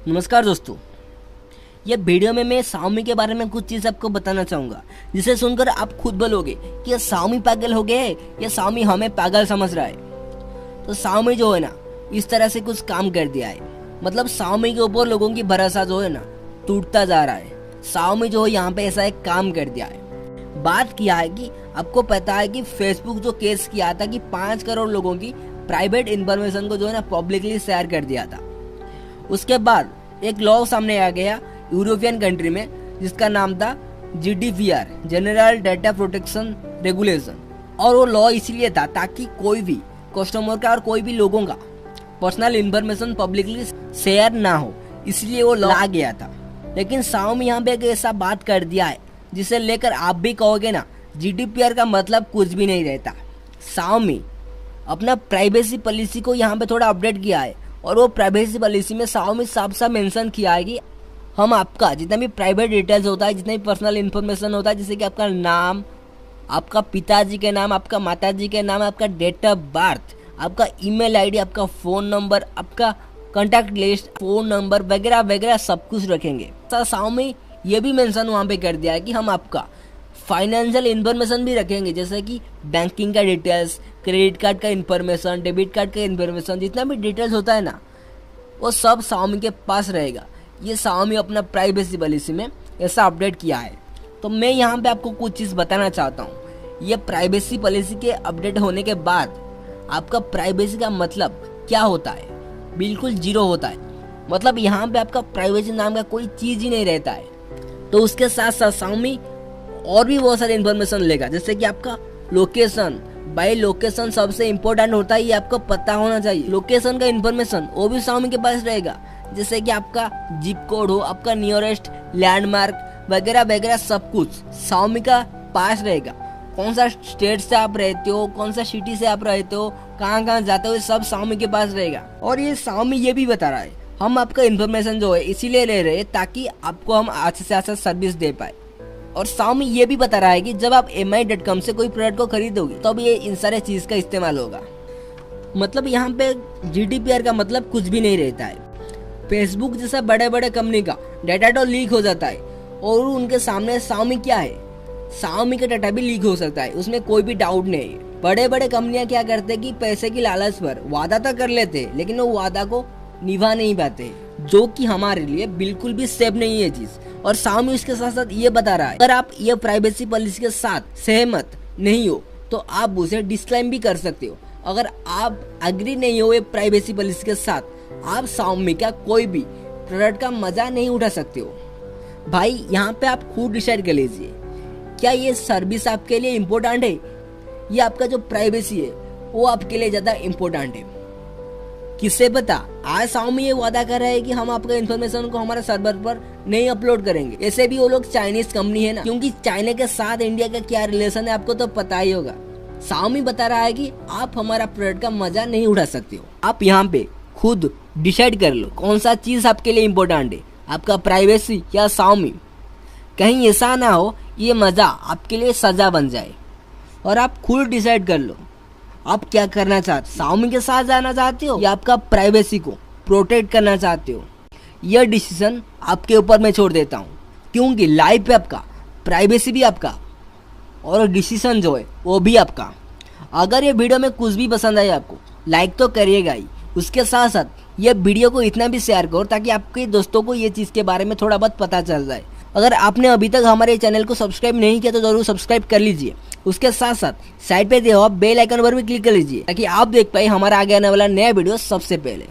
नमस्कार दोस्तों, ये वीडियो में मैं Xiaomi के बारे में कुछ चीज़ आपको बताना चाहूँगा जिसे सुनकर आप खुद बोलोगे कि ये Xiaomi पागल हो गया है या Xiaomi हमें पागल समझ रहा है। तो Xiaomi जो है ना, इस तरह से कुछ काम कर दिया है। मतलब Xiaomi के ऊपर लोगों की भरोसा जो है ना टूटता जा रहा है। Xiaomi जो है यहाँ पे ऐसा एक काम कर दिया है। बात किया है कि आपको पता है कि फेसबुक जो केस किया था कि 5 करोड़ लोगों की प्राइवेट इन्फॉर्मेशन को जो है ना पब्लिकली शेयर कर दिया था। उसके बाद एक लॉ सामने आ गया यूरोपियन कंट्री में जिसका नाम था GDPR, general data protection regulation. और वो लॉ इसलिए था ताकि कोई भी कस्टमर का और कोई भी लोगों का पर्सनल इन्फॉर्मेशन पब्लिकली शेयर ना हो, इसलिए वो लॉ आ गया था। लेकिन Xiaomi यहाँ पे एक ऐसा बात कर दिया है जिसे लेकर आप भी कहोगे ना GDPR का मतलब कुछ भी नहीं रहता। Xiaomi अपना प्राइवेसी पॉलिसी को यहाँ पे थोड़ा अपडेट किया है और वो प्राइवेसी पॉलिसी में Xiaomi साफ साफ मेंशन किया है कि हम आपका जितना भी प्राइवेट डिटेल्स होता है, जितना भी पर्सनल इन्फॉर्मेशन होता है, जैसे कि आपका नाम, आपका पिताजी के नाम, आपका माताजी के नाम, आपका डेट ऑफ बर्थ, आपका ईमेल आईडी, आपका फ़ोन नंबर, आपका कॉन्टैक्ट लिस्ट, फ़ोन नंबर वगैरह वगैरह सब कुछ रखेंगे। तो Xiaomi ये भी मेंशन वहाँ पे कर दिया है कि हम आपका फाइनेंशियल इन्फॉर्मेशन भी रखेंगे, जैसे कि बैंकिंग का डिटेल्स, क्रेडिट कार्ड का इन्फॉर्मेशन, डेबिट कार्ड का इन्फॉर्मेशन, जितना भी डिटेल्स होता है ना वो सब Xiaomi के पास रहेगा। ये Xiaomi अपना प्राइवेसी पॉलिसी में ऐसा अपडेट किया है। तो मैं यहाँ पे आपको कुछ चीज़ बताना चाहता हूँ। ये प्राइवेसी पॉलिसी के अपडेट होने के बाद आपका प्राइवेसी का मतलब क्या होता है? बिल्कुल जीरो होता है। मतलब यहाँ पे आपका प्राइवेसी नाम का कोई चीज़ ही नहीं रहता है। तो उसके साथ साथ Xiaomi और भी बहुत सारे इन्फॉर्मेशन लेगा, जैसे कि आपका लोकेशन। भाई लोकेशन सबसे इम्पोर्टेंट होता है, ये आपको पता होना चाहिए। लोकेशन का इन्फॉर्मेशन वो भी Xiaomi के पास रहेगा, जैसे कि आपका जिप कोड हो, आपका नियरेस्ट लैंडमार्क वगैरह वगैरह सब कुछ Xiaomi का पास रहेगा। कौन सा स्टेट से आप रहते हो, कौन सा सिटी से आप रहते हो, कहाँ कहाँ जाते हो, ये सब Xiaomi के पास रहेगा। और ये Xiaomi ये भी बता रहा है हम आपका इन्फॉर्मेशन जो है इसीलिए ले रहे हैं ताकि आपको हम अच्छे से अच्छा सर्विस दे पाए। और Xiaomi ये भी बता रहा है कि जब आप mi.com से कोई प्रोडक्ट को खरीदोगे तब ये इन सारे चीज़ का इस्तेमाल होगा। मतलब यहाँ पे GDPR का मतलब कुछ भी नहीं रहता है। फेसबुक जैसा बड़े बड़े कंपनी का डाटा तो लीक हो जाता है और उनके सामने Xiaomi क्या है, Xiaomi का डाटा भी लीक हो सकता है, उसमें कोई भी डाउट नहीं है। बड़े बड़े कंपनियां क्या करते हैं कि पैसे की लालच पर वादा तो कर लेते हैं लेकिन वो वादा को निभा नहीं पाते, जो कि हमारे लिए बिल्कुल भी सेफ नहीं है चीज। और Xiaomi इसके साथ साथ ये बता रहा है अगर आप ये प्राइवेसी पॉलिसी के साथ सहमत नहीं हो तो आप उसे डिस्क्लेम भी कर सकते हो। अगर आप एग्री नहीं हो ये प्राइवेसी पॉलिसी के साथ, आप Xiaomi का कोई भी प्रोडक्ट का मजा नहीं उठा सकते हो। भाई यहाँ पे आप खुद डिसाइड कर लीजिए, क्या ये सर्विस आपके लिए इम्पोर्टेंट है या आपका जो प्राइवेसी है वो आपके लिए ज्यादा इम्पोर्टेंट है? किससे पता, आज Xiaomi ये वादा कर रहा है कि हम आपका इन्फॉर्मेशन को हमारे सर्वर पर नहीं अपलोड करेंगे। ऐसे भी वो लोग चाइनीज कंपनी है ना, क्योंकि चाइना के साथ इंडिया का क्या रिलेशन है आपको तो पता ही होगा। Xiaomi बता रहा है कि आप हमारा प्रोडक्ट का मजा नहीं उठा सकते हो। आप यहाँ पे खुद डिसाइड कर लो कौन सा चीज़ आपके लिए इम्पोर्टेंट है, आपका प्राइवेसी या Xiaomi। कहीं ऐसा ना हो ये मज़ा आपके लिए सजा बन जाए। और आप खुद डिसाइड कर लो आप क्या करना चाहते, Xiaomi के साथ जाना चाहते हो या आपका प्राइवेसी को प्रोटेक्ट करना चाहते हो। यह डिसीजन आपके ऊपर मैं छोड़ देता हूँ, क्योंकि लाइफ पे आपका, प्राइवेसी भी आपका और डिसीजन जो है वो भी आपका। अगर ये वीडियो में कुछ भी पसंद आए आपको लाइक तो करिएगा ही, उसके साथ साथ ये वीडियो को इतना भी शेयर करो ताकि आपके दोस्तों को ये चीज़ के बारे में थोड़ा बहुत पता चल जाए। अगर आपने अभी तक हमारे चैनल को सब्सक्राइब नहीं किया तो ज़रूर सब्सक्राइब कर लीजिए। उसके साथ साथ साइड पे दिया हुआ बेल आइकन पर भी क्लिक कर लीजिए ताकि आप देख पाए हमारा आगे आने वाला नया वीडियो सबसे पहले।